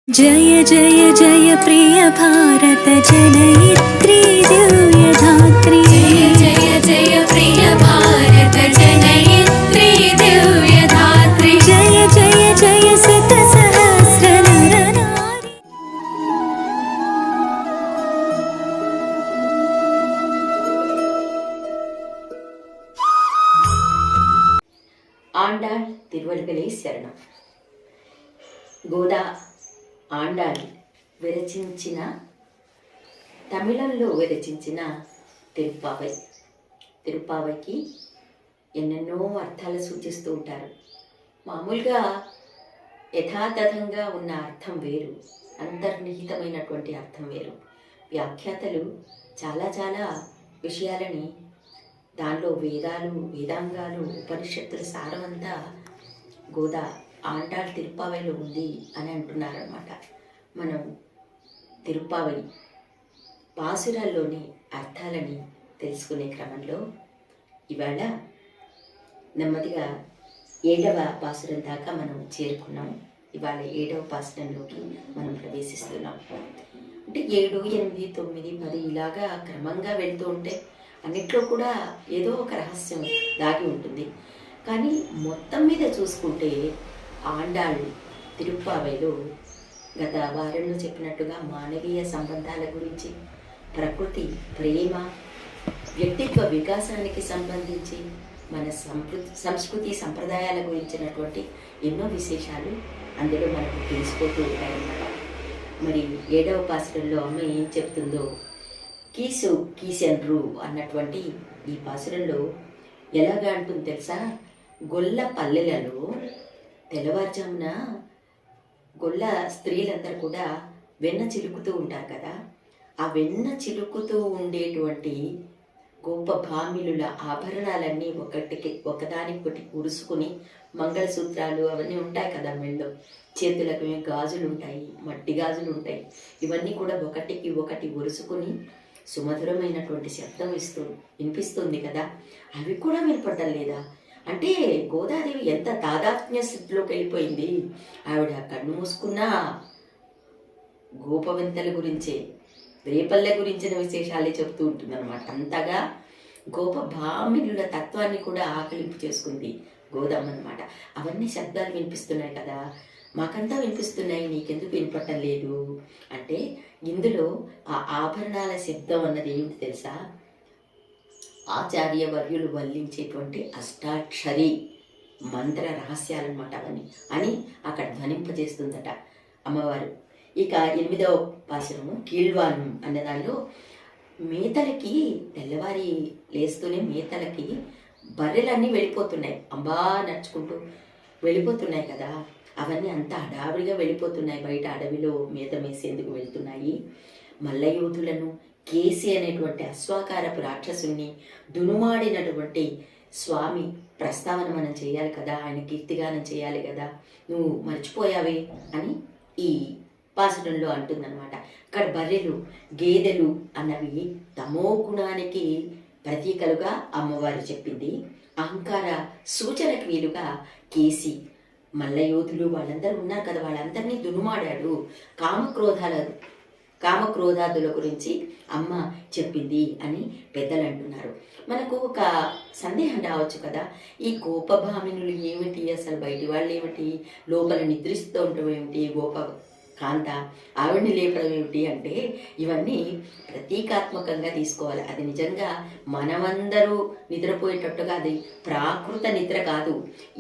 जय जय जय प्रिय भारत जनयित्री दिव्यधात्री। जय जय जय प्रिय भारत जनयित्री दिव्यधात्री। जय जय जय शत सहस्र नर नारी। ఆండాళ్ తిరువడుగలే శరణం. గోదా ఆండాళ్ విరచించిన తమిళంలో విరచించిన తిరుప్పావైకి ఎన్నెన్నో అర్థాలు సూచిస్తూ ఉంటారు. మామూలుగా యథాతథంగా ఉన్న అర్థం వేరు, అంతర్నిహితమైనటువంటి అర్థం వేరు. వ్యాఖ్యాతలు చాలా చాలా విషయాలని దానిలో వేదాంగాలు ఉపనిషత్తుల సారమంతా గోదా ఆండాళ్ తిరుప్పావైలో ఉంది అని అంటున్నారన్నమాట. మనం తిరుప్పావై పాసురాల్లోని అర్థాలని తెలుసుకునే క్రమంలో ఇవాళ నెమ్మదిగా 7వ పాసురం దాకా మనం చేరుకున్నాం. ఇవాళ 7వ పాసురంలోకి మనం ప్రవేశిస్తున్నాం. అంటే 7, 8, 9, 10 ఇలాగా క్రమంగా వెళ్తూ ఉంటే అన్నిట్లో కూడా ఏదో ఒక రహస్యం దాగి ఉంటుంది. కానీ మొత్తం మీద చూసుకుంటే ఆండాళ్ తిరుప్పావైలో గత వారంలో చెప్పినట్టుగా మానవీయ సంబంధాల గురించి, ప్రకృతి, ప్రేమ, వ్యక్తిత్వ వికాసానికి సంబంధించి మన సంస్కృతి సంప్రదాయాల గురించినటువంటి ఎన్నో విశేషాలు అందులో మనకు తెలిసిపోతూ ఉంటాయన్నమాట. మరి 7వ పాసురంలో అమ్మ ఏం చెప్తుందో, కీసెన్రు అన్నటువంటి ఈ పాసురంలో ఎలాగా అంటుంది తెలుసా? గొల్ల పల్లెలలో తెల్లవారుజామున గొల్ల స్త్రీలందరూ కూడా వెన్న చిలుకుతూ ఉంటారు కదా. ఆ వెన్న చిలుకుతూ ఉండేటువంటి గొప్ప భామిలుల ఆభరణాలన్నీ ఒకదానికొకటి ఉరుసుకుని, మంగళసూత్రాలు అవన్నీ ఉంటాయి కదా మెళ్ళో, చేతులకు గాజులు ఉంటాయి, మట్టి గాజులు ఉంటాయి, ఇవన్నీ కూడా ఒకటికి ఒకటి ఉరుసుకుని సుమధురమైనటువంటి శబ్దం వినిపిస్తుంది కదా. అవి కూడా వినపడటం లేదా? అంటే గోదాదేవి ఎంత తాదాత్మ్య స్థితిలోకి వెళ్ళిపోయింది. ఆవిడ కన్ను మూసుకున్నా గోపవింతల గురించే, రేపల్లె గురించిన విశేషాలే చెబుతూ ఉంటుందన్నమాట. అంతగా గోప భామినుల తత్వాన్ని కూడా ఆకలింపు చేసుకుంది గోదాం అన్నమాట. అవన్నీ శబ్దాలు వినిపిస్తున్నాయి కదా, మాకంతా వినిపిస్తున్నాయి, నీకెందుకు వినపడటం లేదు అంటే, ఇందులో ఆ ఆభరణాల శబ్దం అన్నది ఏమిటి తెలుసా? ఆచార్య వర్యులు వల్లించేటువంటి అష్టాక్షరి మంత్ర రహస్యాలన్నమాట అవన్నీ అని అక్కడ ధ్వనింపజేస్తుందట అమ్మవారు. ఇక 8వ పాసురము కీళ్వానం అనే దానిలో మేతలకి తెల్లవారి లేస్తూనే మేతలకి బర్రెలన్నీ వెళ్ళిపోతున్నాయి, అంబా నడుచుకుంటూ వెళ్ళిపోతున్నాయి కదా. అవన్నీ అంతా హడావిడిగా వెళ్ళిపోతున్నాయి, బయట అడవిలో మేత మేసేందుకు వెళ్తున్నాయి. మల్లయోధులను, కేసి అనేటువంటి అశ్వాకారపు రాక్షసుని దునుమాడినటువంటి స్వామి ప్రస్తావన మనం చేయాలి కదా, ఆయన కీర్తిగానం చేయాలి కదా, నువ్వు మర్చిపోయావే అని ఈ పాసురంలో అంటుందన్నమాట. ఇక్కడ బర్రెలు, గేదెలు అన్నవి తమో గుణానికి ప్రతీకలుగా అమ్మవారు చెప్పింది. అహంకార సూచనకు వీలుగా కేసి, మల్లయోధులు వాళ్ళందరూ ఉన్నారు కదా, వాళ్ళందరినీ దునుమాడాడు. కామక్రోధాదుల గురించి అమ్మ చెప్పింది అని పెద్దలు అంటున్నారు. మనకు ఒక సందేహం రావచ్చు కదా, ఈ గోపభామినులు ఏమిటి, అసలు బయటి వాళ్ళు ఏమిటి, లోపల నిద్రిస్తూ ఉండటం ఏమిటి, గోప కాంత ఆవిడ్ని లేపడం ఏమిటి అంటే, ఇవన్నీ ప్రతీకాత్మకంగా తీసుకోవాలి. అది నిజంగా మనమందరూ నిద్రపోయేటట్టుగా అది ప్రాకృత నిద్ర కాదు.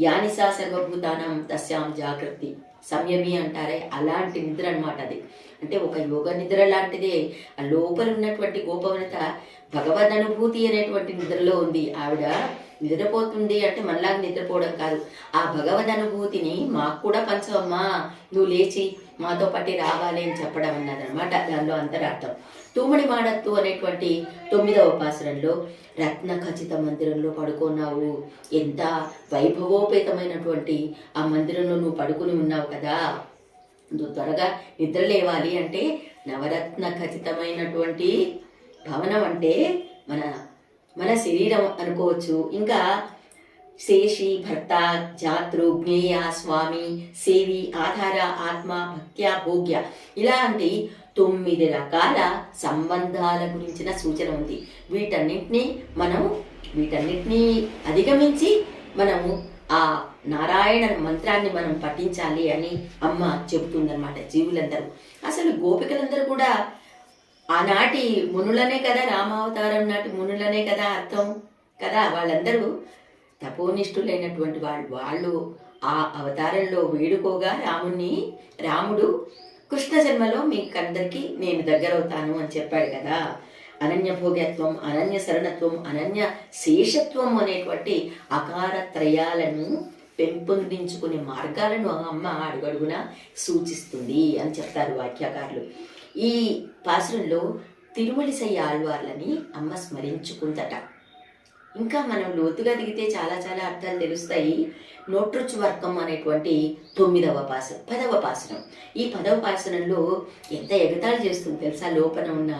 యానిసా సర్వభూతానం తస్యాం జాగృతి సంయమి అంటారే, అలాంటి నిద్ర అనమాట అది. అంటే ఒక యోగ నిద్ర లాంటిదే. ఆ లోపల ఉన్నటువంటి గోపవనత భగవద్ అనుభూతి అనేటువంటి నిద్రలో ఉంది. ఆవిడ నిద్రపోతుంది అంటే మనలాగా నిద్రపోవడం కాదు, ఆ భగవద్ అనుభూతిని మాకు కూడా పంచవమ్మా, నువ్వు లేచి మాతో పాటు రావాలి అని చెప్పడం అన్నదనమాట దానిలో అంతరార్థం. తూమడి మాడత్తు అనేటువంటి 9వ పాసురంలో రత్న ఖచ్చిత మందిరంలో పడుకున్నావు, ఎంత వైభవోపేతమైనటువంటి ఆ మందిరంలో నువ్వు పడుకుని ఉన్నావు కదా, నువ్వు త్వరగా నిద్ర లేవాలి అంటే నవరత్న ఖచ్చితమైనటువంటి భవనం అంటే మన శరీరం అనుకోవచ్చు. ఇంకా శేషి, భర్త, జాతృ, జ్ఞేయ, స్వామి, సేవి, ఆధార, ఆత్మ, భక్త్య, భోగ్య ఇలాంటి 9 రకాల సంబంధాల గురించిన సూచన ఉంది. వీటన్నిటినీ అధిగమించి మనము ఆ నారాయణ మంత్రాన్ని మనం పఠించాలి అని అమ్మ చెబుతుందన్నమాట. జీవులందరూ, అసలు గోపికలందరూ కూడా ఆనాటి మునులనే కదా, రామావతారం నాటి మునులనే కదా అర్థం కదా. వాళ్ళందరూ తపోనిష్ఠులైనటువంటి వాళ్ళు ఆ అవతారంలో వేడుకోగా రాముడు కృష్ణ జన్మలో మీకు అందరికీ నేను దగ్గరవుతాను అని చెప్పాడు కదా. అనన్య భోగ్యత్వం, అనన్య శరణత్వం, అనన్య శేషత్వం అనేటువంటి అకారత్రయాలను పెంపొందించుకునే మార్గాలను అమ్మ అడుగడుగున సూచిస్తుంది అని చెప్తారు వాక్యాకారులు. ఈ పాసురంలో తిరుమలిసై ఆళ్వార్లని అమ్మ స్మరించుకుందట. ఇంకా మనం లోతుగా దిగితే చాలా చాలా అర్థాలు తెలుస్తాయి. నోట్రుచ్వర్కం అనేటువంటి 9వ పాసురం, 10వ పాసురం. ఈ 10వ పాసురంలో ఎంత ఎగతాళి చేస్తుంది తెలుసా. లోపల ఉన్న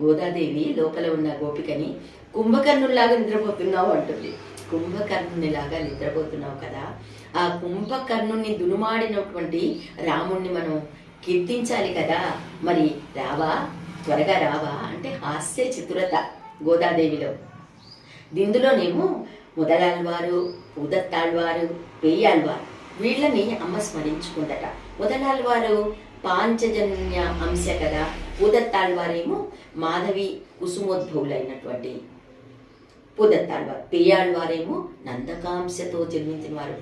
గోదాదేవి లోపల ఉన్న గోపికని కుంభకర్ణుల్లాగా నిద్రపోతున్నావు అంటుంది. కుంభకర్ణునిలాగా నిద్రపోతున్నావు కదా, ఆ కుంభకర్ణుని దునుమాడినటువంటి రాముణ్ణి మనం కీర్తించాలి కదా, మరి రావా, త్వరగా రావా అంటే హాస్య చతురత గోదాదేవిలో. ఇందులోనేమో మొదలాళ్వారు, ఉదత్తాళ్వారు, పెయ్యాళ్వారు వీళ్ళని అమ్మ స్మరించుకుందట. మొదలాళ్వారు పాంచజన్య అంశ కదా, ఉదత్తాళ్వారేమో మాధవి కుసుమోద్భవులైనటువంటి ఉదత్తాళ్వారు, పెయ్యాళ్వారేమో నందకాంశతో జన్మించిన వారు.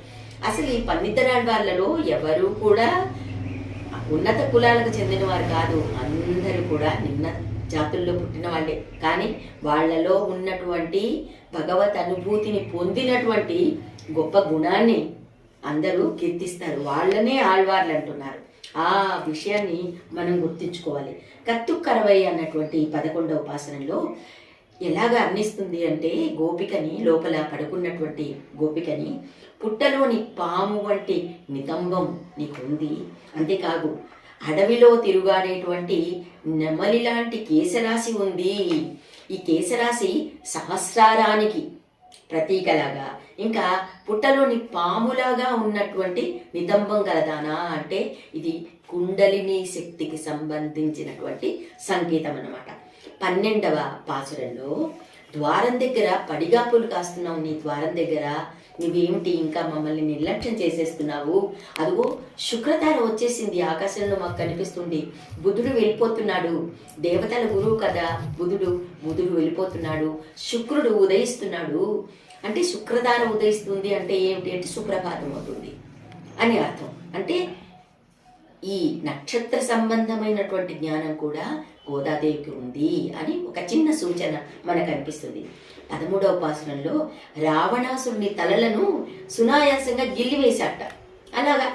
అసలు ఈ 12 ఆళ్వార్లలో ఎవరు కూడా ఉన్నత కులాలకు చెందిన వారు కాదు, అందరూ కూడా నిమ్న జాతుల్లో పుట్టిన వాళ్ళే. కానీ వాళ్ళలో ఉన్నటువంటి భగవత్ అనుభూతిని పొందినటువంటి గొప్ప గుణాన్ని అందరూ కీర్తిస్తారు, వాళ్ళనే ఆళ్వార్లు అంటున్నారు. ఆ విషయాన్ని మనం గుర్తించుకోవాలి. కత్తుక్కరవై అన్నటువంటి 11వ పాసనంలో ఎలాగా అన్నిస్తుంది అంటే, గోపికని లోపల పడుకున్నటువంటి గోపికని పుట్టలోని పాము వంటి నితంబం నీకుంది, అంతేకాదు అడవిలో తిరుగాడేటువంటి నెమలి లాంటి కేశరాశి ఉంది. ఈ కేశరాశి సహస్రారానికి ప్రతీకలాగా, ఇంకా పుట్టలోని పాములాగా ఉన్నటువంటి నితంబం గలదానా అంటే ఇది కుండలిని శక్తికి సంబంధించినటువంటి సంకేతం అన్నమాట. 12వ పాసురంలో ద్వారం దగ్గర పడిగాపులు కాస్తున్నావు, నీ ద్వారం దగ్గర నువ్వేమిటి ఇంకా మమ్మల్ని నిర్లక్ష్యం చేసేస్తున్నావు, అదిగో శుక్రతార వచ్చేసింది, ఆకాశంలో మాకు కనిపిస్తుంది, బుధుడు వెళ్ళిపోతున్నాడు, దేవతల గురువు కదా బుధుడు వెళ్ళిపోతున్నాడు, శుక్రుడు ఉదయిస్తున్నాడు అంటే శుక్రతార ఉదయిస్తుంది అంటే ఏమిటి అంటే సుప్రభాతం అవుతుంది అని అర్థం. అంటే ఈ నక్షత్ర సంబంధమైనటువంటి జ్ఞానం కూడా గోదాదేవికి ఉంది అని ఒక చిన్న సూచన మనకు అనిపిస్తుంది. 13వ పాసురంలో రావణాసురుని తలలను సునాయాసంగా గిల్లివేశాట. అలాగా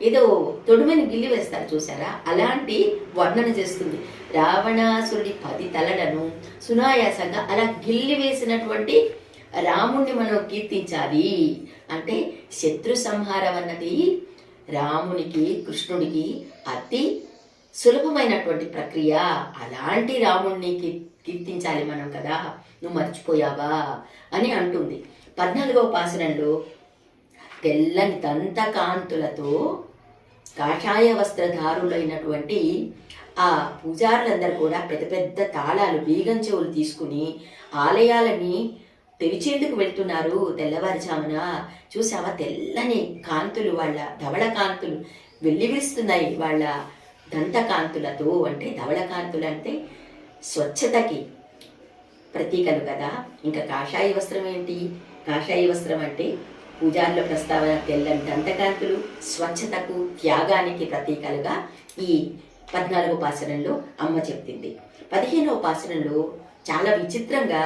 ఏదో తొడుమని గిల్లి వేస్తారు చూసారా, అలాంటి వర్ణన చేస్తుంది. రావణాసురుడి 10 తలలను సునాయాసంగా అలా గిల్లి వేసినటువంటి రాముణ్ణి మనం కీర్తించాలి. అంటే శత్రు సంహారం అన్నది రామునికి, కృష్ణుడికి అతి సులభమైనటువంటి ప్రక్రియ. అలాంటి రాముణ్ణి కీర్తించాలి మనం కదా, నువ్వు మర్చిపోయావా అని అంటుంది. 14వ పాసురంలో తెల్లని దంతకాంతులతో కాషాయ వస్త్రధారులైనటువంటి ఆ పూజారులందరూ కూడా పెద్ద పెద్ద తాళాలు, బీగం చెవులు తీసుకుని ఆలయాలని తెరిచేందుకు వెళ్తున్నారు తెల్లవారుజామున. చూసావా, తెల్లని కాంతులు, వాళ్ళ ధవళ కాంతులు వెల్లివిరుస్తున్నాయి వాళ్ళ దంతకాంతులతో. అంటే ధవళ కాంతులు అంటే స్వచ్ఛతకి ప్రతీకలు కదా. ఇంకా కాషాయ వస్త్రం ఏంటి, కాషాయ వస్త్రం అంటే పూజార్ల ప్రస్తావన, తెల్లని దంతకాంతులు స్వచ్ఛతకు, త్యాగానికి ప్రతీకలుగా ఈ 14వ పాసురంలో అమ్మ చెప్పింది. 15వ పాసురంలో చాలా విచిత్రంగా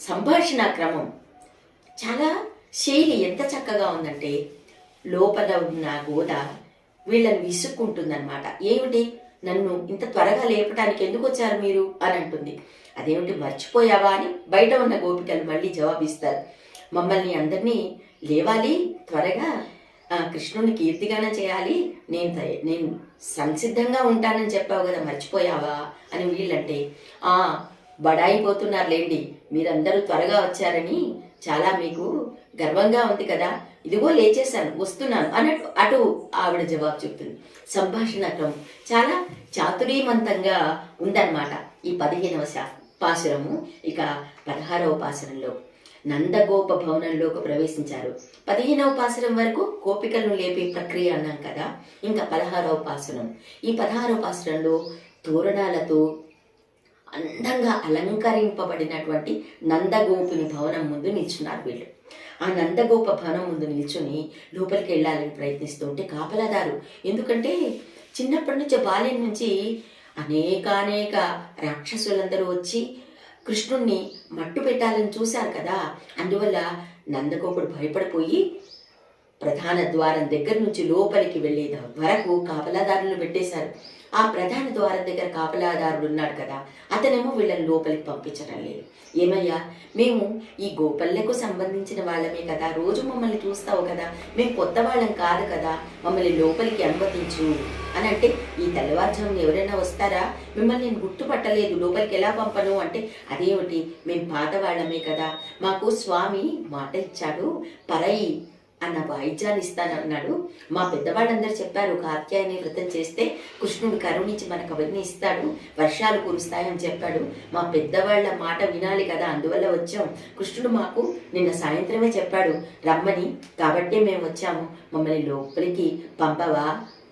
సంభాషణ క్రమం, చాలా శైలి ఎంత చక్కగా ఉందంటే, లోపల ఉన్న గోద వీళ్ళని విసుక్కుంటుందన్నమాట. ఏమిటి, నన్ను ఇంత త్వరగా లేపటానికి ఎందుకు వచ్చారు మీరు అని అంటుంది. అదేమిటి, మర్చిపోయావా అని బయట ఉన్న గోపికలు మళ్ళీ జవాబిస్తారు. మమ్మల్ని అందరినీ లేవాలి, త్వరగా కృష్ణుని కీర్తిగానం చేయాలి, నేను సంసిద్ధంగా ఉంటానని చెప్పావు కదా, మర్చిపోయావా అని వీళ్ళంటే, బడాయిపోతున్నారులేండి, మీరందరూ త్వరగా వచ్చారని చాలా మీకు గర్వంగా ఉంది కదా, ఇదిగో లేచేశాను వస్తున్నాను అన్నట్టు అటు ఆవిడ జవాబు చెప్తుంది. సంభాషణ క్రమం చాలా చాతురీమంతంగా ఉందన్నమాట ఈ 15వ పాసురము. ఇక 16వ పాసురంలో నందగోప భవనంలోకి ప్రవేశించారు. 15వ పాసురం వరకు గోపికలను లేపే ప్రక్రియ అన్నాం కదా. ఇంకా 16వ పాసురం. ఈ 16వ పాసురంలో తోరణాలతో అందంగా అలంకరింపబడినటువంటి నందగోపుని భవనం ముందు నిల్చున్నారు వీళ్ళు. ఆ నందగోప భవనం ముందు నిల్చుని లోపలికి వెళ్ళాలని ప్రయత్నిస్తుంటే కాపలాదారు, ఎందుకంటే చిన్నప్పటి నుంచి బాల్యం నుంచి అనేక రాక్షసులందరూ వచ్చి కృష్ణుణ్ణి మట్టు పెట్టాలని చూశారు కదా, అందువల్ల నందగోపుడు భయపడిపోయి ప్రధాన ద్వారం దగ్గర నుంచి లోపలికి వెళ్ళేది వరకు కాపలాదారులను పెట్టేశారు. ఆ ప్రధాన ద్వారం దగ్గర కాపలాదారుడు ఉన్నాడు కదా, అతనేమో వీళ్ళని లోపలికి పంపించడం లేదు. ఏమయ్యా, మేము ఈ గోపల్లకు సంబంధించిన వాళ్ళమే కదా, రోజు మమ్మల్ని చూస్తావు కదా, మేము కొత్త వాళ్ళం కాదు కదా, మమ్మల్ని లోపలికి అనుమతించు అని అంటే, ఈ తెల్లవారుజామున ఎవరైనా వస్తారా, మిమ్మల్ని నేను గుర్తుపట్టలేదు, లోపలికి ఎలా పంపను అంటే, అదేమిటి మేము పాత వాళ్ళమే కదా, మాకు స్వామి మాట ఇచ్చాడు పరై అన్న వాయిద్యాన్ని ఇస్తానన్నాడు. మా పెద్దవాళ్ళందరూ చెప్పారు, కాత్యాయని వ్రతం చేస్తే కృష్ణుడు కరుణించి మనకు అవన్నీ ఇస్తాడు, వర్షాలు కురుస్తాయని చెప్పాడు. మా పెద్దవాళ్ళ మాట వినాలి కదా, అందువల్ల వచ్చాం. కృష్ణుడు మాకు నిన్న సాయంత్రమే చెప్పాడు రమ్మని, కాబట్టే మేము వచ్చాము, మమ్మల్ని లోపలికి పంపవా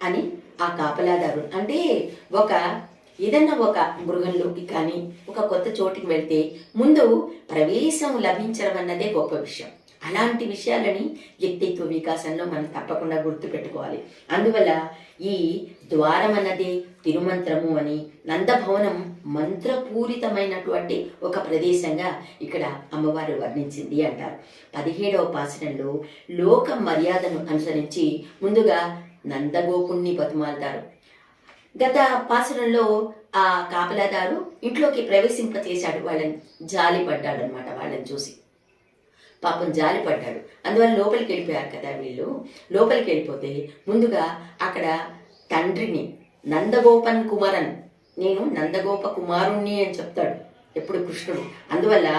అని ఆ కాపలాదారు అంటే ఏదన్నా ఒక గృహంలోకి కానీ ఒక కొత్త చోటికి వెళ్తే ముందు ప్రవేశం లభించడం అన్నదే గొప్ప విషయం. అలాంటి విషయాలని వ్యక్తిత్వ వికాసంలో మనం తప్పకుండా గుర్తుపెట్టుకోవాలి. అందువల్ల ఈ ద్వారం అన్నది తిరుమంత్రము అని, నందభవనం మంత్రపూరితమైనటువంటి ఒక ప్రదేశంగా ఇక్కడ అమ్మవారు వర్ణించింది అంటారు. 17వ పాసురంలో లోక మర్యాదను అనుసరించి ముందుగా నందగోపుణ్ణి బతిమాలుతారు. గత పాసురంలో ఆ కాపలాదారు ఇంట్లోకి ప్రవేశింపచేశాడు, వాళ్ళని జాలి పడ్డాడు అనమాట. వాళ్ళని చూసి పాపం జాలి పడ్డాడు, అందువల్ల లోపలికి వెళ్ళిపోయారు కదా వీళ్ళు. లోపలికి వెళ్ళిపోతే ముందుగా అక్కడ తండ్రిని నందగోపన్ కుమారన్, నేను నందగోప కుమారుణ్ణి అని చెప్తాడు ఎప్పుడు కృష్ణుడు. అందువల్ల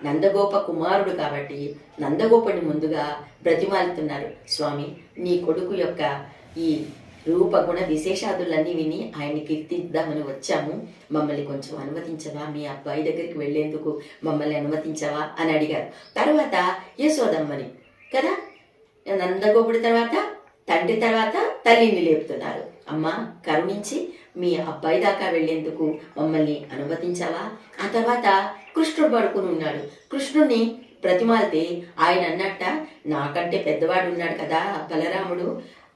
నందగోప కుమారుడు కాబట్టి నందగోపుని ముందుగా బ్రతిమాలుతున్నారు. స్వామి, నీ కొడుకు యొక్క ఈ రూపగుణ విశేషాదులన్నీ విని ఆయన్ని కీర్తిద్దామని వచ్చాము, మమ్మల్ని కొంచెం అనుమతించవా, మీ అబ్బాయి దగ్గరికి వెళ్లేందుకు మమ్మల్ని అనుమతించవా అని అడిగారు. తర్వాత యశోదమ్మని కదా, నందగోపుడి తర్వాత తండ్రి తర్వాత తల్లిని లేపుతున్నారు. అమ్మ, కరుణించి మీ అబ్బాయి దాకా వెళ్లేందుకు మమ్మల్ని అనుమతించవా. ఆ తర్వాత కృష్ణుడు పడుకుని ఉన్నాడు. కృష్ణుడిని ప్రతిమాలితే ఆయన అన్నట్ట, నాకంటే పెద్దవాడు ఉన్నాడు కదా బలరాముడు,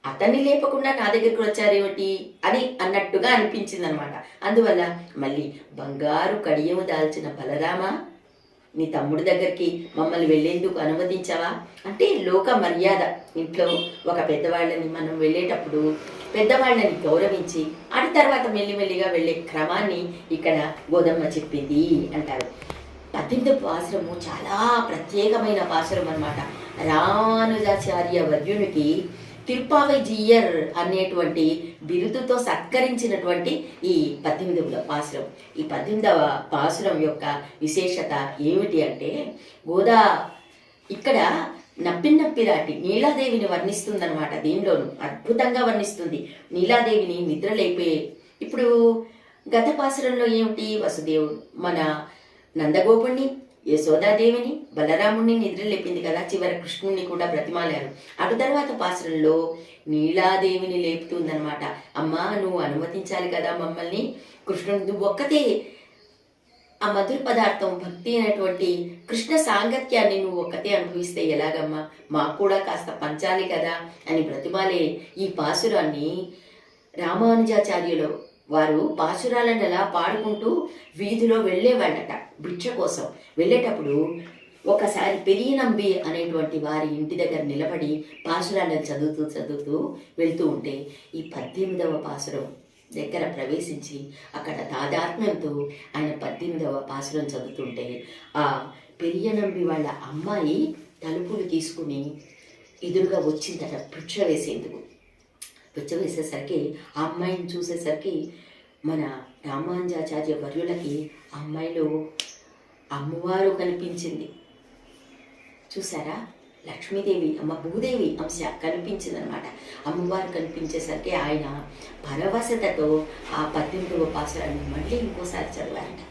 అతన్ని లేపకుండా నా దగ్గరికి వచ్చారేమిటి అని అన్నట్టుగా అనిపించింది అనమాట. అందువల్ల మళ్ళీ బంగారు కడియము దాల్చిన బలరామ, నీ తమ్ముడి దగ్గరికి మమ్మల్ని వెళ్ళేందుకు అనుమతించవా అంటే లోక మర్యాద. ఇంట్లో ఒక పెద్దవాళ్ళని మనం వెళ్ళేటప్పుడు పెద్దవాళ్ళని గౌరవించి అటు తర్వాత మెల్లిమెల్లిగా వెళ్ళే క్రమాన్ని ఇక్కడ గోదమ్మ చెప్పింది అంటారు. 18వ పాసురము చాలా ప్రత్యేకమైన పాసురం అనమాట. రామానుజాచార్య వర్యునికి తిరుపావై జీయర్ అనేటువంటి బిరుదుతో సత్కరించినటువంటి ఈ 18వ పాసురం. ఈ 18వ పాసురం యొక్క విశేషత ఏమిటి అంటే, ఇక్కడ నప్పిరాటి నీలాదేవిని వర్ణిస్తుందన్నమాట. దీనిలోను అద్భుతంగా వర్ణిస్తుంది. నీలాదేవిని నిద్రలేపే, ఇప్పుడు గత పాసురంలో ఏమిటి, వసుదేవుడు మన నందగోపుణ్ణి, యశోదాదేవిని, బలరాముణ్ణి నిద్రలేపింది కదా, చివరి కృష్ణుణ్ణి కూడా బ్రతిమాలారు. అటు తర్వాత పాసురంలో నీలాదేవిని లేపుతుందనమాట. అమ్మా, నువ్వు అనుమతించాలి కదా మమ్మల్ని, కృష్ణుడు నువ్వు ఒక్కతే ఆ మధుర పదార్థం భక్తి అనేటువంటి కృష్ణ సాంగత్యాన్ని నువ్వు ఒక్కతే అనుభవిస్తే ఎలాగమ్మా, మాకు కూడా కాస్త పంచాలి కదా అని బ్రతిమాలే ఈ పాసురాన్ని రామానుజాచార్యులు వారు పాసురాలను ఎలా పాడుకుంటూ వీధిలో వెళ్ళేవాళ్ళట భిక్ష కోసం. వెళ్ళేటప్పుడు ఒకసారి పెరియనంబి అనేటువంటి వారి ఇంటి దగ్గర నిలబడి పాసురాలను చదువుతూ వెళ్తూ ఉంటే ఈ 18వ పాసురం దగ్గర ప్రవేశించి అక్కడ తాదాత్మ్యంతో ఆయన 18వ పాసురం చదువుతుంటే ఆ పెరియనంబి వాళ్ళ అమ్మాయి తలుపులు తీసుకుని ఎదురుగా వచ్చిందట భిక్ష వేసేందుకు. భిక్ష వేసేసరికి ఆ అమ్మాయిని చూసేసరికి మన రామానుజాచార్య వర్యులకి ఆ అమ్మాయిలో అమ్మవారు కనిపించింది. చూసారా, లక్ష్మీదేవి అమ్మ భూదేవి అంశ కనిపించిందనమాట. అమ్మవారు కనిపించేసరికి ఆయన పరవశతతో ఆ 18వ పాసురాన్ని మళ్ళీ ఇంకోసారి చదివారట.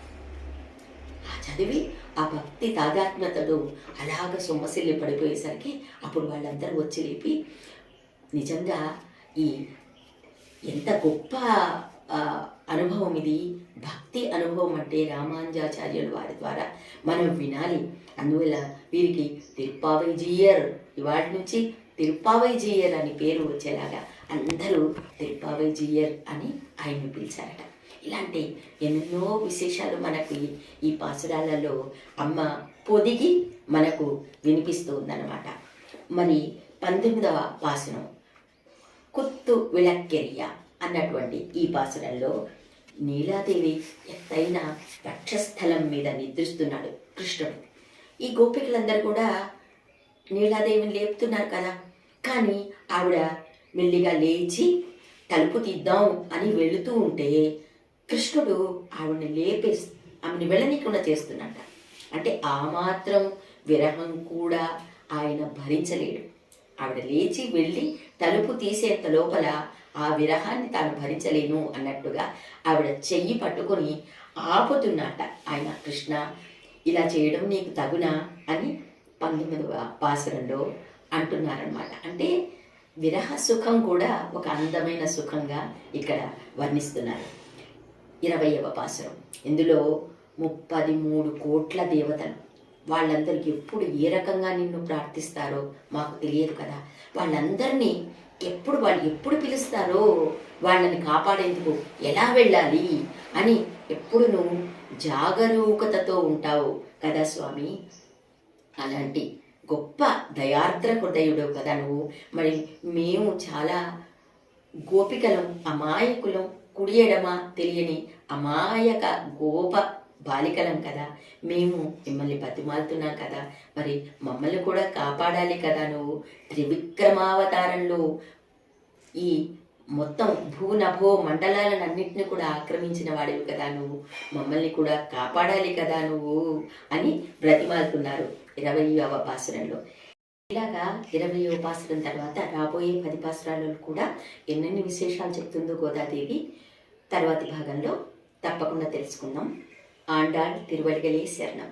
ఆ చదివి ఆ భక్తి తాదాత్మ్యతతో అలాగ సొమ్మసిల్లి పడిపోయేసరికి అప్పుడు వాళ్ళందరూ వచ్చి లేపి, నిజంగా ఈ ఎంత గొప్ప అనుభవం ఇది, భక్తి అనుభవం అంటే రామానుజాచార్యుల వారి ద్వారా మనం వినాలి. అందువల్ల వీరికి తిరుప్పావైజీయర్, ఇవాటి నుంచి తిరుప్పావైజీయర్ అని పేరు వచ్చేలాగా అందరూ తిరుప్పావైజీయర్ అని ఆయన్ని పిలిచారట. ఇలాంటి ఎన్నెన్నో విశేషాలు మనకు ఈ పాసురాలలో అమ్మ పొదిగి మనకు వినిపిస్తూ ఉందన్నమాట. మరి 19వ పాసురం కుత్తు విళక్కెరియ అన్నటువంటి ఈ పాసురంలో నీలాదేవి ఎత్తైన వక్షస్థలం మీద నిద్రిస్తున్నాడు కృష్ణుడు. ఈ గోపికలందరూ కూడా నీలాదేవిని లేపుతున్నారు కదా, కానీ ఆవిడ మెల్లిగా లేచి తలుపు తీద్దాం అని వెళుతూ ఉంటే కృష్ణుడు ఆవిడని ఆమెను వెళ్ళనీయకుండా చేస్తున్నట్ట. అంటే ఆ మాత్రం విరహం కూడా ఆయన భరించలేడు. ఆవిడ లేచి వెళ్ళి తలుపు తీసేంత లోపల ఆ విరహాన్ని తాను భరించలేను అన్నట్టుగా ఆవిడ చెయ్యి పట్టుకొని ఆపుతున్నట్ట ఆయన. కృష్ణ, ఇలా చేయడం నీకు తగునా అని 19వ పాసురంలో అంటున్నారనమాట. అంటే విరహ సుఖం కూడా ఒక అందమైన సుఖంగా ఇక్కడ వర్ణిస్తున్నారు. 20వ పాసురం, ఇందులో 33 కోట్ల దేవతలు, వాళ్ళందరికీ ఎప్పుడు ఏ రకంగా నిన్ను ప్రార్థిస్తారో మాకు తెలియదు కదా, వాళ్ళందరినీ వాళ్ళు ఎప్పుడు పిలుస్తారో వాళ్ళని కాపాడేందుకు ఎలా వెళ్ళాలి అని ఎప్పుడు నువ్వు జాగరూకతతో ఉంటావు కదా స్వామి. అలాంటి గొప్ప దయార్ద్ర హృదయుడు కదా నువ్వు. మరి మేము చాలా గోపికలం, అమాయకులం, కుడి ఎడమ తెలియని అమాయక గోప బాలికలం కదా, మేము మిమ్మల్ని బతిమాలుతున్నాం కదా, మరి మమ్మల్ని కూడా కాపాడాలి కదా నువ్వు. త్రివిక్రమావతారంలో ఈ మొత్తం భూనభో మండలాలన్నింటినీ కూడా ఆక్రమించిన వాడివి కదా నువ్వు, మమ్మల్ని కూడా కాపాడాలి కదా నువ్వు అని బ్రతిమాలుతున్నారు 20వ పాసురంలో. ఇలాగా 20వ పాసురం తర్వాత రాబోయే 10 పాసురాలలో కూడా ఎన్నెన్ని విశేషాలు చెప్తుందో గోదాదేవి తర్వాతి భాగంలో తప్పకుండా తెలుసుకుందాం. ఆండాళ్ తిరువడిగలే శరణం.